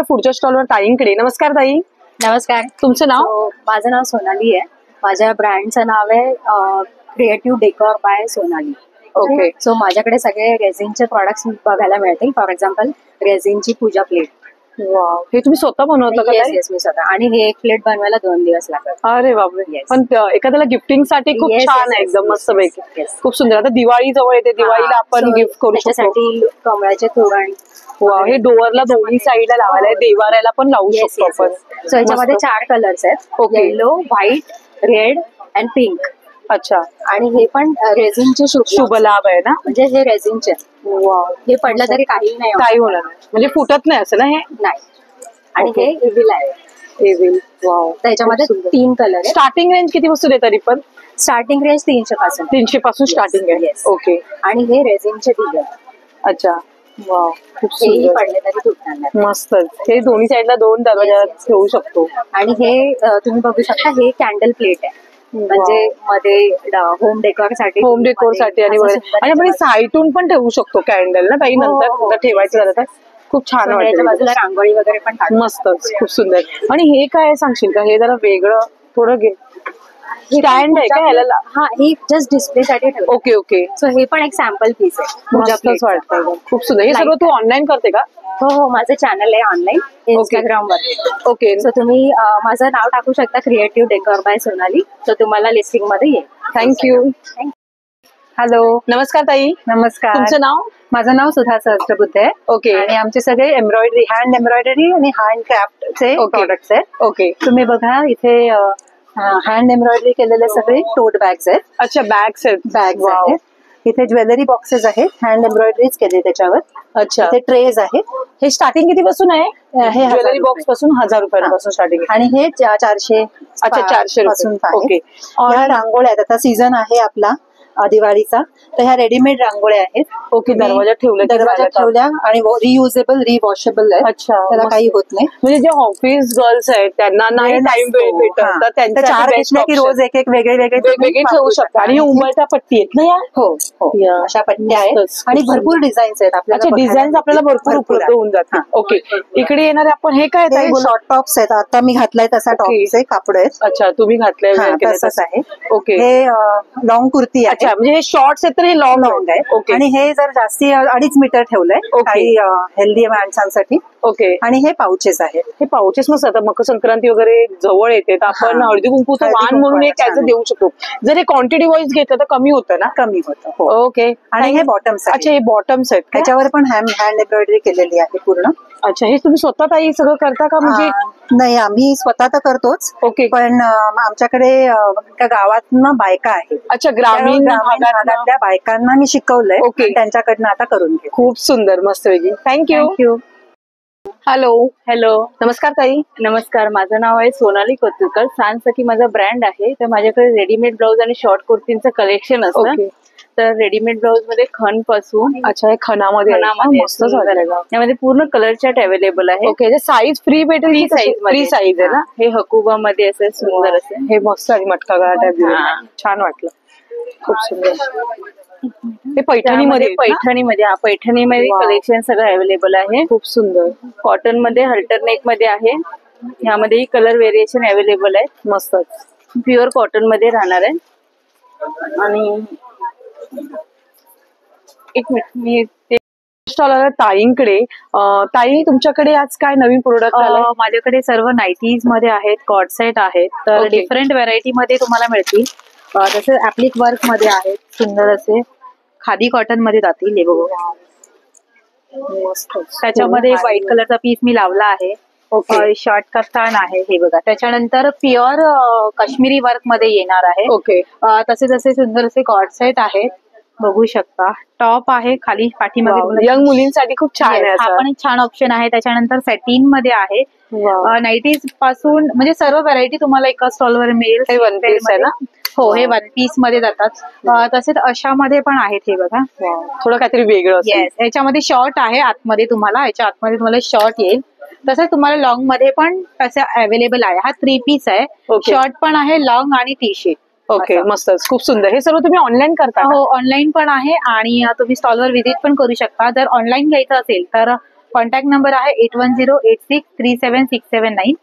पुढच्या स्टॉलवर ताईंकडे. नमस्कार ताई. नमस्कार. तुमचं नाव? माझं नाव सोनाली आहे. माझ्या ब्रँडचं नाव आहे creative decor by Sonali. Okay. So माझ्याकडे सगळे रेझिनचे प्रॉडक्ट्स बघायला मिळतील. फॉर एक्झाम्पल, रेझिनची पूजा प्लेट. वाव, हे तुम्ही स्वतः बनवता का? येस, मी स्वतः. आणि हे एक प्लेट बनवायला 2 दिवस लागतात. अरे बापरे. Yes. पण एखाद्याला गिफ्टिंग साठी खूप Yes, छान yes, आहे, yes, एकदम yes, मस्त पैकी. yes. खूप सुंदर. आता दिवाळी जवळ येते, दिवाळीला आपण So, गिफ्ट करू शकतो. त्याच्यासाठी कमळाचे तोरण. वाव, हे डोअरला दोन्ही साईडला लावायला आहे, देवाऱ्याला पण लावू Yes, शकतो yes, आपण. yes. So, याच्यामध्ये 4 कलर्स आहेत. Okay. Yellow, white, red and pink. अच्छा, आणि हे पण रेझिनचे शुभ लाभ आहे ना? म्हणजे हे रेझिनचे. वाव, हे पडलं तरी काही नाही होणार. काही होणार नाही, म्हणजे फुटत नाही असं ना हे? नाही. आणि Okay. हे इव्हिल आहे. एव्हिल. वाव, त्याच्यामध्ये 3 कलर आहे. स्टार्टिंग रेंज किती पासून आहे तरी पण? स्टार्टिंग रेंज 300 पासून. 300 पासून स्टार्टिंग आहे. Yes. ओके. आणि हे रेझिनचे दिवे. अच्छा, वाव, खूप हेही सुंदर, पडले तरी तुटणार नाही. मस्तच. हे दोन्ही साईडला 2 दरवाजा ठेवू शकतो. आणि हे तुम्ही बघू शकता, हे कॅन्डल प्लेट आहे. म्हणजे मध्ये होम डेकोर साठी. होम डेकोर साठी आणि वगैरे. आणि आपण साईटून पण ठेवू शकतो कॅन्डल ना ताई, हो, नंतर हो. ठेवायचं झालं तर. खूप छान याच्या बाजूला वाटतं. रांगोळी वगैरे पण काढू. मस्तच, खूप सुंदर. आणि हे काय सांगशील का? हे जरा वेगळं थोडं घे. स्टँड आहे का ह्याला? हा, हे जस्ट डिस्प्ले साठी ठेवलं. Okay okay. सो हे पण एक सॅम्पल पीस आहे. पूजा मस्तच plate. वाटतं, खूप सुंदर. हे सर्व तू ऑनलाईन करते का? हो, माझं चॅनल आहे ऑनलाईन इंस्टाग्रामवर. ओके. सो तुम्ही माझं नाव टाकू शकता, क्रिएटिव्ह डेकोर बाय सोनाली. तर तुम्हाला लिस्टिंग मध्ये येईल. थँक्यू. हॅलो, नमस्कार ताई. नमस्कार. तुमचं नाव? माझं नाव सुधा सहस्त्रबुद्धे आहे. ओके. आणि आमचे सगळे एम्ब्रॉयडरी, हँड एम्ब्रॉयडरी आणि हँड क्राफ्टचे Okay. प्रॉडक्ट्स आहेत. ओके. तुम्ही बघा इथे हँड एम्ब्रॉयडरी केलेले सगळे टोट बॅग्स आहेत. अच्छा, बॅग्स आहेत. Bags Wow. आहेत. इथे ज्वेलरी बॉक्सेस आहेत, हँड एम्ब्रॉयडरीज केले त्याच्यावर. अच्छा, इथे ट्रेज आहेत. हे स्टार्टिंग किती पासून आहे? हे 1000 ज्वेलरी बॉक्स रुपये. पासून 1000 रुपयांपासून स्टार्टिंग आहे. आणि हे 400. अच्छा, 400 पासून रुपये. आहे. ओके. ह्या रांगोळ्या आहेत. आता सीझन आहे आपला दिवाळीचा. तर ह्या रेडीमेड रांगोळ्या आहेत. ओके, दरवाजा ठेवलं की दरवाजा झालं का? ठेवल्या आणि रियुजेबल रिवॉशेबल आहे. अच्छा, त्याला मस्त. काही होत नाही. म्हणजे जे ऑफिस गर्ल्स आहेत त्यांना नाही टाइम भेटत हा. तर तर त्यांच्या 4 घेतले की रोज एक एक वेगळे वेगवेगळे ठेवू शकता. आणि उंबरठा पट्टी आहेत ना या? हो हो या. अशा पट्ट्या आहेत मस्तच. आणि भरपूर डिझाईन्स आहेत आपल्याला. अच्छा, डिझाईन आपल्याला भरपूर उपलब्ध आहेत. होऊन जातात. ओके, इकडे येणारे आपण हे काय ताई बोलू? शॉर्ट टॉप्स आहेत. आता मी घातलाय तसा टॉपचे कापड आहेत. अच्छा, तुम्ही घातलंय हा, wear केलंय तसंच तसं. आहे. ओके, हे लॉंग कुर्ती आहे. अच्छा, म्हणजे हे शॉर्ट्स आहेत तर हे लॉंग लॉंग आहे. ओके आणि हे जर जास्ती 2.5 मीटर ठेवलंय ओके. काही हेल्दी माणसांसाठी. ओके. आणि हे पाउचेस आहेत. हे पाउचेस मस्त आता मकर संक्रांती वगैरे जवळ येते तर आपण हा. हळदी कुंकूचं हळदी वाण म्हणून एक कुंकवाला त्याचं देऊ शकतो. जर हे क्वांटिटी वाईज घेतलं तर कमी होतं ना? कमी होतं. हो. ओके. आणि हे बॉटम्स अच्छा, हे बॉटम्स आहेत का? त्याच्यावर पण हँड एम्ब्रॉयडरी केलेली आहे पूर्ण. अच्छा, हे तुम्ही स्वतः ताई सगळं करता का? म्हणजे नाही, आम्ही स्वतः तर करतोच. ओके. पण आमच्याकडे एका गावातनं बायका आहेत. अच्छा, ग्रामीण भागातल्या बायकांना मी शिकवलंय. ओके. आणि त्यांच्याकडनं आता करून घे. खूप सुंदर, मस्त वेगळी. थँक्यू. थँक्यू. हॅलो. हॅलो, नमस्कार ताई. नमस्कार. माझं नाव आहे सोनाली कोतुरकर. सकी माझा ब्रँड आहे. तर माझ्याकडे रेडीमेड ब्लाऊज आणि शॉर्ट कुर्तींचं कलेक्शन असतं. ओके. तर रेडीमेड ब्लाऊज मध्ये खण पासून अच्छा, हे खणामध्ये आहे का? मस्त झालेलं आहे. यामध्ये पूर्ण कलर चार्ट अवेलेबल आहे. ओके, साईज फ्री भेटेल? फ्री साईज फ्री साईज आहे ना? हे हकुबा मध्ये असे सुंदर असे. हे मस्त आणि मटका गळा टाईप हा. छान वाटलं. खूप सुंदर. हे पैठणीमध्ये पैठणीमध्ये पैठणीमध्ये वा. कलेक्शन सगळं अवेलेबल आहे. खूप सुंदर. कॉटन मध्ये अल्टरनेट मध्ये आहे. यामध्ये कलर व्हेरिएशन अवेलेबल आहे. मस्तच. प्युअर कॉटन मध्ये राहणार आहे. आणि एक मिनिट, मी ते स्टॉल आला ताईंकडे. ताई, तुमच्याकडे आज काय नवीन प्रोडक्ट आलं? माझ्याकडे सर्व नाईटीज मध्ये आहेत, कॉट सेट आहेत. तर ओके. डिफरंट व्हरायटी मध्ये तुम्हाला मिळतील. तसे ऍप्लिक वर्क मध्ये आहेत सुंदर असे. खादी कॉटन मध्ये जातील. हे बघा, त्याच्यामध्ये व्हाईट कलरचा पीस मी लावला आहे. ओके. शॉर्ट कफ्तान आहे. हे बघा, त्याच्यानंतर प्युअर काश्मीरी वर्क मध्ये येणार आहे. ओके. तसे तसे सुंदर असे कॉट सेट आहेत, बघू शकता. टॉप आहे खाली पाठीमध्ये. यंग मुलींसाठी खूप छान आहे. हा पण एक छान ऑप्शन आहे. त्याच्यानंतर सॅटिन मध्ये आहे. नाईटीज पासून म्हणजे सर्व व्हरायटी तुम्हाला एका स्टॉलवर मिळेल. हे वन पीस आहे ना? हो, हे वन पीस मध्ये जातात. तसेच अशामध्ये पण आहेत. हे बघा, थोडं काहीतरी वेगळं असेल. येस, याच्यामध्ये शॉर्ट आहे आतमध्ये. तुम्हाला याच्या आतमध्ये तुम्हाला शॉर्ट येईल. तसंच तुम्हाला लॉंग मध्ये पण असं अवेलेबल आहे. हा 3 पीस आहे. ओके. शॉर्ट पण आहे, लॉंग आणि टी शर्ट. ओके, मस्त, खूप सुंदर. हे सर्व तुम्ही ऑनलाईन करता? हो, ऑनलाईन पण आहे आणि तुम्ही स्टॉलवर व्हिजिट पण करू शकता. जर ऑनलाईन घ्यायचं असेल तर कॉन्टॅक्ट नंबर आहे 8108637679.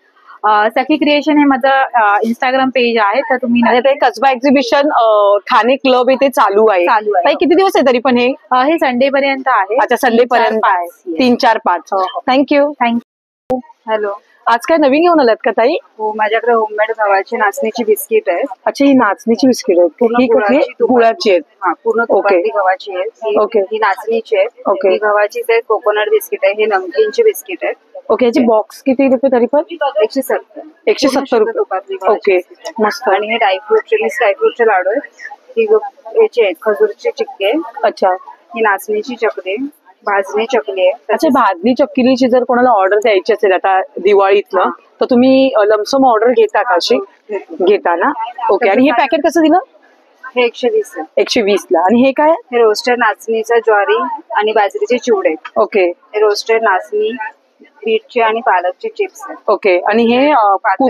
सखी क्रिएशन हे माझं इंस्टाग्राम पेज आहे. तर तुम्ही ते कसबा एक्झिबिशन ठाणे क्लब इथे चालू आहे. ताई, किती दिवस आहे तरी पण हे? हे संडे पर्यंत आहे. अच्छा, संडे पर्यंत आहे. 3, 4, 5. थँक्यू. थँक्यू. हॅलो. आज काय नवीन घेऊन आलात का ताई? हो, माझ्याकडे होममेड गव्हाची नाचणीची बिस्किट आहे. अच्छा, ही नाचणीची बिस्किट आहेत. पूर्ण ही कुठली? गुळाची आहेत. हा, पूर्ण तुपातली गव्हाची आहे. ओके. ही नाचणीची आहे. ओके. ही गव्हाचीच आहे. कोकोनट बिस्किट आहे. हे नमकीनची बिस्किट आहे. ओके, याची बॉक्स किती रुपये तरी पण? 170. 170 रुपये. तुपातली ओके, गव्हाची मस्त. आणि हे ड्रायफ्रुटचे लाडू आहेत. ही याचे आहेत खजूरची चिक्की आहे. अच्छा. ही नाचणीची चकली आहे. भाजणी चकली आहे. अच्छा, भाजणी चक्कीची जर कोणाला ऑर्डर द्यायची असेल आता दिवाळीतनं तर तुम्ही लमसम ऑर्डर घेता का? अशी घेता ना? ओके. आणि हे पॅकेट कसं दिलं? हे 120 आहे. 120 ला. आणि हे काय? हे रोस्टेड नाचणीचा ज्वारी आणि बाजरीचे चिवडे. ओके. हे रोस्टेड नाचणी, बीटचे आणि पालकचे चिप्स आहेत. ओके. आणि हे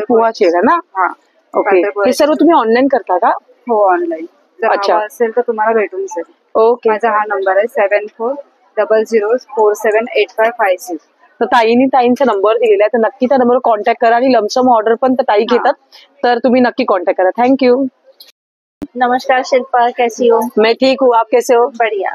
पोहाचे आहे ना? हा. ओके. हे सर्व तुम्ही ऑनलाईन करता का? हो, ऑनलाईन. जर हवं असेल तर तुम्हाला भेटून जाईल. ओके. माझा हा नंबर आहे 7400478556. तर ताईंचा नंबर दिलेला आहे तर नक्की त्या नंबरवर कॉन्टॅक्ट करा. आणि लमसम ऑर्डर पण ताई घेतात तर तुम्ही नक्की कॉन्टॅक्ट करा. थँक्यू. नमस्कार शिल्पा, कैसी हो? मैं ठीक हूँ, आप कैसे हो? बढ़िया।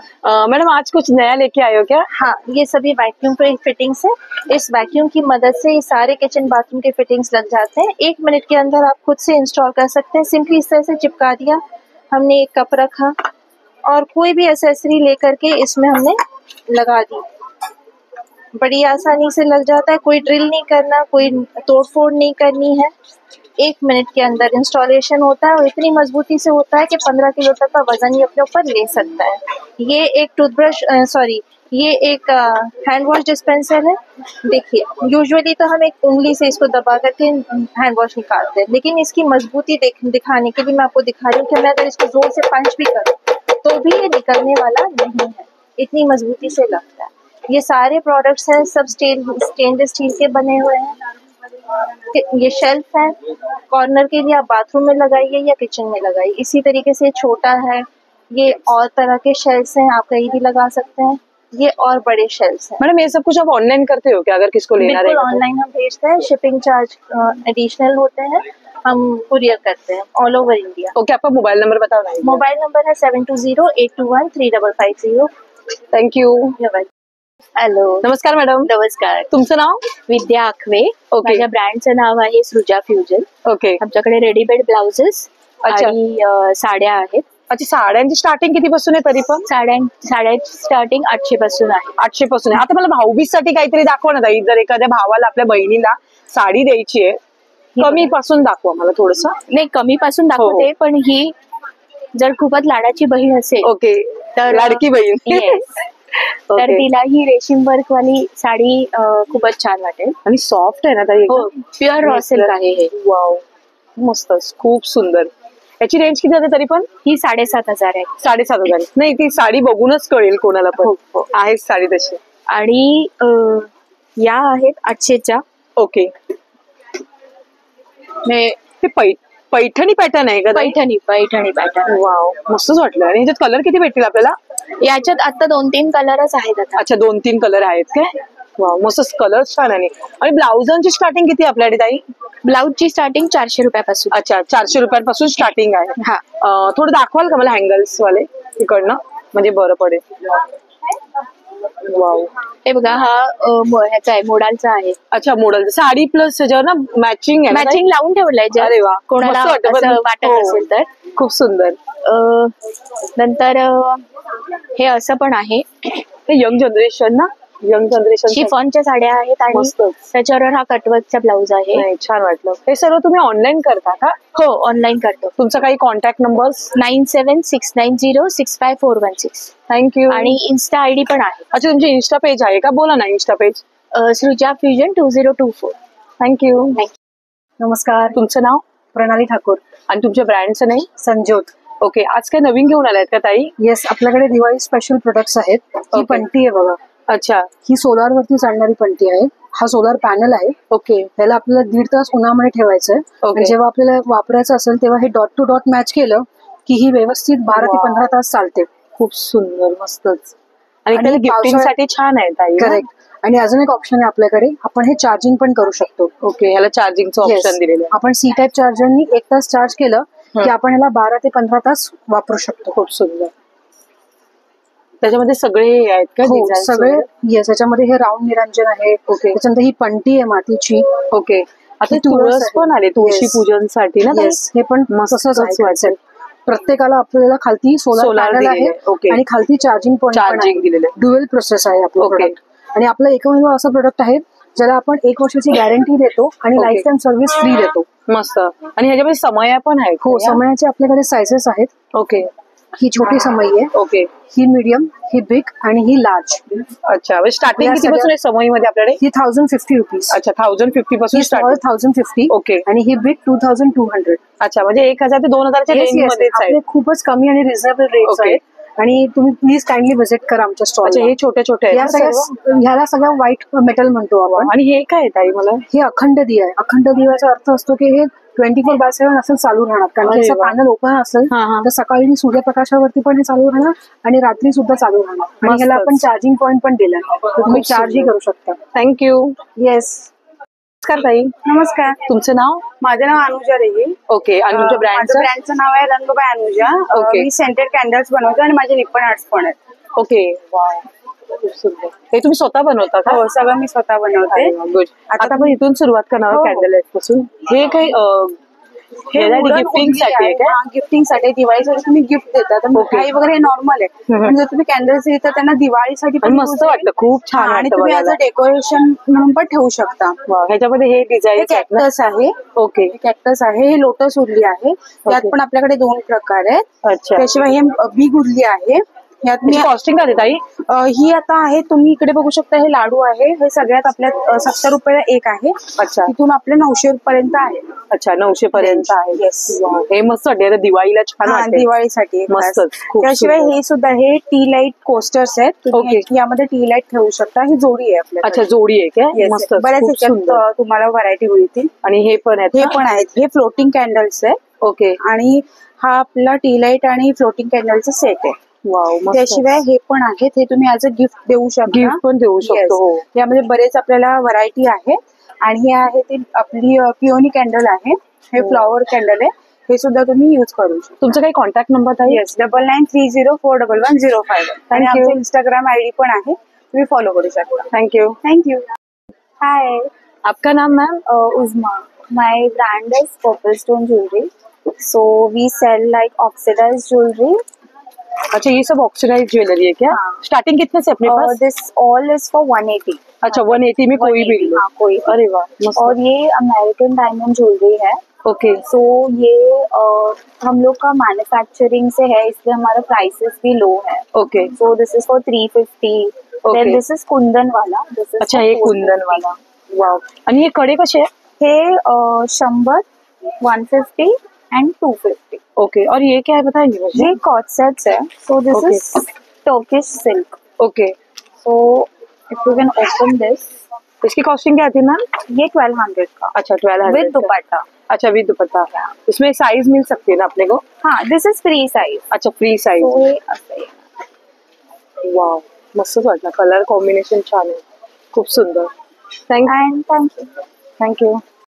मैडम, आज कुछ नया लेके आए हो क्या? हाँ, ये सभी वैक्यूम पे फिटिंग्स है। इस वैक्यूम की मदद से ये सारे किचन बाथरूम के फिटिंग्स लग जाते हैं। 1 मिनट के अंदर आप खुद से इंस्टॉल कर सकते हैं। सिंपली इस तरह से चिपका दिया हमने, एक कप रखा और कोई भी एसेसरी लेकर के इसमें हमने लगा दी। बड़ी आसानी से लग जाता है, कोई ड्रिल नहीं करना, कोई तोड़फोड़ नहीं करनी है। 1 मिनट के अंदर इंस्टॉलेशन होता है और इतनी मजबूती से होता है कि 15 किलो तक का वजन ये अपने ऊपर ले सकता है। ये एक ये एक हैंड वॉश डिस्पेंसर है। देखिए, यूजुअली तो हम एक उंगली से इसको दबा करके हैंड वॉश निकालते हैं, लेकिन इसकी मजबूती दिखाने के लिए मैं आपको दिखा रही हूँ कि मैं अगर इसको जोर से पंच भी करूँ तो भी ये निकलने वाला नहीं है, इतनी मजबूती से लगता है। ये सारे प्रोडक्ट्स हैं, सब स्टेनलेस स्टील के बने हुए हैं। ये शेल्फ है, कॉर्नर के लिए आप बाथरूम में लगाइए या किचन में लगाइए। इसी तरीके से छोटा है, ये और तरह के शेल्फ्स हैं, आप कहीं भी लगा सकते हैं। ये और बड़े शेल्फ्स हैं। मैडम ये सब कुछ आप ऑनलाइन करते हो क्या, अगर किसको लेना बिल्कुल रहेगा? ऑनलाइन हम भेजते हैं, शिपिंग चार्ज एडिशनल होते हैं, हम कुरियर करते हैं ऑल ओवर इंडिया। ओके, आपका मोबाइल नंबर बताओ ना। मोबाइल नंबर है 7208213550। Thank you. हॅलो, नमस्कार मॅडम. नमस्कार. तुमचं नाव? विद्या आखवे. ओके. माझ्या ब्रँडचं नाव आहे सृजा फ्युजन. ओके. आमच्याकडे रेडीमेड ब्लाउजेस अच्छा. आणि साड्या आहेत. अच्छा, साड्यांची स्टार्टिंग किती पासून आहे तरी पण? साड्याची स्टार्टिंग 800 पासून आहे. 800 पासून आहे. आता मला भाऊबीज साठी काहीतरी दाखवा ना ताई. जर एखाद्या भावाला आपल्या बहिणीला साडी द्यायची आहे, कमी पासून दाखवा मला थोडस. नाही, कमी पासून दाखवते, पण ही जर खूपच लाडाची बहीण असेल, ओके, तर लाडकी बहीण. Yes. तर तिला ही रेशीम वर्क वाली साडी खूपच छान वाटेल. आणि सॉफ्ट आहे ना ताई? हो, प्युअर रॉ सिल्क आहे हे. वाव, मस्तच, खूप सुंदर. याची रेंज किती आहे तरी पण? ही 7,500 आहे. 7,500. नाही, ती साडी बघूनच कळेल कोणाला पण. आहे साडी तशी. आणि या आहेत 800च्या. ओके. ते पैठणी पॅटर्न आहे का? पैठणी पॅटर्न. वाव, मस्तच वाटलं. आणि ह्याच्यात कलर किती भेटतील आपल्याला? याच्यात आता 2-3 कलरच आहेत आता. अच्छा, 2-3 कलर आहेत काय? वाव, मस्त कलर छान आहे. आणि ब्लाउजांची स्टार्टिंग किती आपल्याकडे ताई? ब्लाउजची स्टार्टिंग 400 रुपयापासून. अच्छा, 400 रुपयापासून स्टार्टिंग आहे. हा. थोडं दाखवाल का मला हँगल्स वाले तिकडनं, म्हणजे बरं पडेल. वाव, हे बघा, हा ह्याचा आहे, मोडालचा आहे. अच्छा, मॉडेल साडी प्लस त्याच्यावर ना मॅचिंग आहे. मॅचिंग लावून ठेवलंय. अरे वा, कोणाला मस्त वाटतं असं बरं. वाटत हो. असेल तर. खूप सुंदर. नंतर हे असं पण आहे, यंग जनरेशन ना, यंग जनरेशन शिफॉनच्या साड्या आहेत आणि त्याच्यावर हा कटवर्कचा ब्लाउज आहे. नाही, छान वाटलं. हे सर्व तुम्ही ऑनलाईन करता का? हो, ऑनलाईन करतो. तुमचा काही कॉन्टॅक्ट नंबर? 9769065416. थँक्यू. आणि इन्स्टा आयडी पण आहे. अच्छा, तुमची इन्स्टा पेज आहे का? बोला ना इन्स्टा पेज. सृजा फ्युजन 2024. थँक्यू. नमस्कार. तुमचं नाव? प्रणाली ठाकूर. आणि तुमच्या ब्रँडचं नाही? संजोत. ओके. आज काय नवीन घेऊन आलायत का ताई? येस, आपल्याकडे दिवाळी स्पेशल प्रोडक्ट्स आहेत. ही पंटी आहे बघा. अच्छा. ही सोलार वरती चालणारी पंटी आहे. हा सोलार पॅनल आहे. ओके. त्याला आपल्याला 1.5 तास उन्हामध्ये ठेवायचं आहे. आणि जेव्हा आपल्याला वापरायचं असेल तेव्हा हे डॉट टू डॉट मॅच केलं की ही व्यवस्थित 12 ते 15 तास चालते. खूप सुंदर, मस्तच. आणि गिफ्टिंग साठी छान आहे ताई. करेक्ट. आणि अजून एक ऑप्शन आहे आपल्याकडे, आपण हे चार्जिंग पण करू शकतो. ओके, ह्याला चार्जिंगचं ऑप्शन दिलेलं आहे. आपण सी टाईप चार्जरनी 1 तास चार्ज केलं की आपण ह्याला 12 ते 15 तास वापरू शकतो. खूप सुंदर. त्याच्यामध्ये सगळे आहेत का? सगळे. येस, याच्यामध्ये हे राऊंड निरंजन आहे. ओके. त्याच्यानंतर ही पंटी आहे मातीची. ओके. आता तुळस पण आले तुळशी पूजनसाठी ना? हे पण तसंच वाचायचं. प्रत्येकाला आपल्याला खालती सोलार पॅनल आहे आणि खालती चार्जिंग पॉईंट दिलेले. ड्युअल प्रोसेस आहे आपलं प्रोडक्ट. आणि आपलं एकमेव असं प्रोडक्ट आहे ज्याला आपण 1 वर्षाची गॅरंटी देतो आणि लाईफ टाइम सर्व्हिस फ्री देतो. मस्त. आणि ह्याच्यामध्ये समया पण आहेत? हो, समयाचे आपल्याकडे सायझेस आहेत. ओके. ही छोटी समई आहे. ओके. ही मीडियम, ही बिग आणि ही लार्ज. अच्छा, म्हणजे स्टार्टिंग किती पासून आहे समईमध्ये आपल्याकडे? ही 1050 रुपीज. अच्छा, 1050 पासून स्टार्ट. 1050. ओके. आणि ही बिग 2200. अच्छा, म्हणजे 1000 ते 2000च्या रेंज मध्येच आहे. खूपच कमी आणि रिझनेबल रेट्स आहेत. आणि तुम्ही प्लीज काइंडली व्हिजिट करा आमच्या स्टॉल. अच्छा, हे छोटे छोटे आहेत. ह्याला सगळं व्हाईट मेटल म्हणतो आपण. आणि हे काय आहे मला? हे अखंड दिवा आहे. अखंड दिव्याचा अर्थ असतो की हे 24/7 असं चालू राहणार. कारण त्याचं पॅनल ओपन असेल तर सकाळी सूर्यप्रकाशावरती पण हे चालू राहणार आणि रात्री सुद्धा चालू राहणार. आणि ह्याला आपण चार्जिंग पॉईंट पण दिलाय, तुम्ही चार्जही करू शकता. थँक्यू. येस. नमस्कार ताई. नमस्कार. तुमचं नाव? माझं नाव अनुजा रेगे. ओके. आणि तुमच्या ब्रँडचं नाव आहे रंगबाई अनुजा. मी सेंटेड कॅन्डल्स बनवतो आणि माझे निप्पण आर्ट्स पण आहेत. ओके. हे तुम्ही स्वतः बनवता का? हो, सगळं मी स्वतः बनवते. गुड. आता आपण इथून सुरुवात करणार कॅन्डल लाईट पासून. हे काही गिफ्टिंग साठी? गिफ्टिंग साठी, दिवाळीसाठी तुम्ही गिफ्ट देता तर मिठाई वगैरे नॉर्मल आहे. पण जर तुम्ही कॅन्डल्स देता त्यांना दिवाळीसाठी पण मस्त वाटतं. खूप छान. आणि तुम्ही ऍज अ डेकोरेशन म्हणून पण ठेवू शकता. ह्याच्यामध्ये हे डिझाईन कॅक्टस आहे. ओके. कॅक्टस आहे. हे लोटस उरली आहे. त्यात पण आपल्याकडे 2 प्रकार आहेत. अच्छा. त्याशिवाय हे बिग उरली आहे. यात मी कॉस्टिंग काय ताई? ही आता आहे, तुम्ही इकडे बघू शकता, हे लाडू आहे, हे सगळ्यात आपल्या 70 रुपयाला एक आहे. अच्छा तिथून आपले 900 पर्यंत आहे. अच्छा 900 पर्यंत आहे. येस, हे मस्त वाटते आता दिवाळीला छान हा, वाटते. दिवाळीसाठी मस्तच, खूप त्याशिवाय सुंदर. हे सुद्धा हे टी लाईट कोस्टर्स आहेत. तुम्ही यामध्ये टी लाईट ठेवू शकता. ही जोडी आहे आपल्याला. अच्छा जोडी आहे काय? मस्त, बऱ्याच खूप ह्याच्यात सुंदर. तुम्हाला व्हरायटी मिळतील. आणि हे पण आहेत हे ना? पण आहेत. हे फ्लोटिंग कॅन्डल्स आहे. ओके. आणि हा आपला टी लाईट आणि फ्लोटिंग कॅन्डलचा सेट आहे. वाव, मस्त. त्याशिवाय हे पण आहेत. हे तुम्ही ऍज अ गिफ्ट देऊ शकता. गिफ्ट पण देऊ शकतो. हो. यामध्ये बरेच आपल्याला व्हरायटी आहे. आणि हे आहे ते आपली पिओनी कॅन्डल आहे. हे फ्लॉवर कॅन्डल आहे. हे सुद्धा तुम्ही युज करू शकता. तुमचा काही कॉन्टॅक्ट नंबर आहे? येस, 9930411051. आणि आमचा इंस्टाग्राम आयडी पण आहे, तुम्ही फॉलो करू शकता. थँक्यू. थँक्यू. हाय, आपका नाम ma'am? Uzma. My brand is Purple Stone Jewelry. So we sell like oxidized jewelry. अच्छा ये सब ऑक्सीडाइज ज्वेलरी है क्या? स्टार्टिंग कितने से अपने pass? This all is for 180. अच्छा 180 में कोई भी लो. हाँ, कोई. अरे वाह, मस्त. और ये अमेरिकन डायमंड ज्वेलरी है. ओके. सो ये हम लोग का मैन्युफैक्चरिंग से है, इसलिए हमारा प्राइसेस भी लो है. Okay. So this is for 350. Then this is कुंदन वाला. This is अच्छा for हे 450. कुंदन वाला. वाव. आणि हे कडे कसे आहे? हे 100, 150 and 250. ओके. और ये क्या है बताएंगे मुझे? ये कॉट सेट्स है. So this is Turkish silk. Okay. So if you can open this. इसकी कॉस्टिंग क्या आती है मैम? ये 1200 का. अच्छा 1200 विद दुपट्टा. अच्छा विद दुपट्टा. इसमें साइज मिल सकती है ना अपने को? हाँ, दिस इज फ्री साइज. अच्छा फ्री साइज. So हे असं आहे. वाव, मस्तच वाटलं. कलर कॉम्बिनेशन छान आहे, खूप सुंदर. थँक्यू. थँक्यू.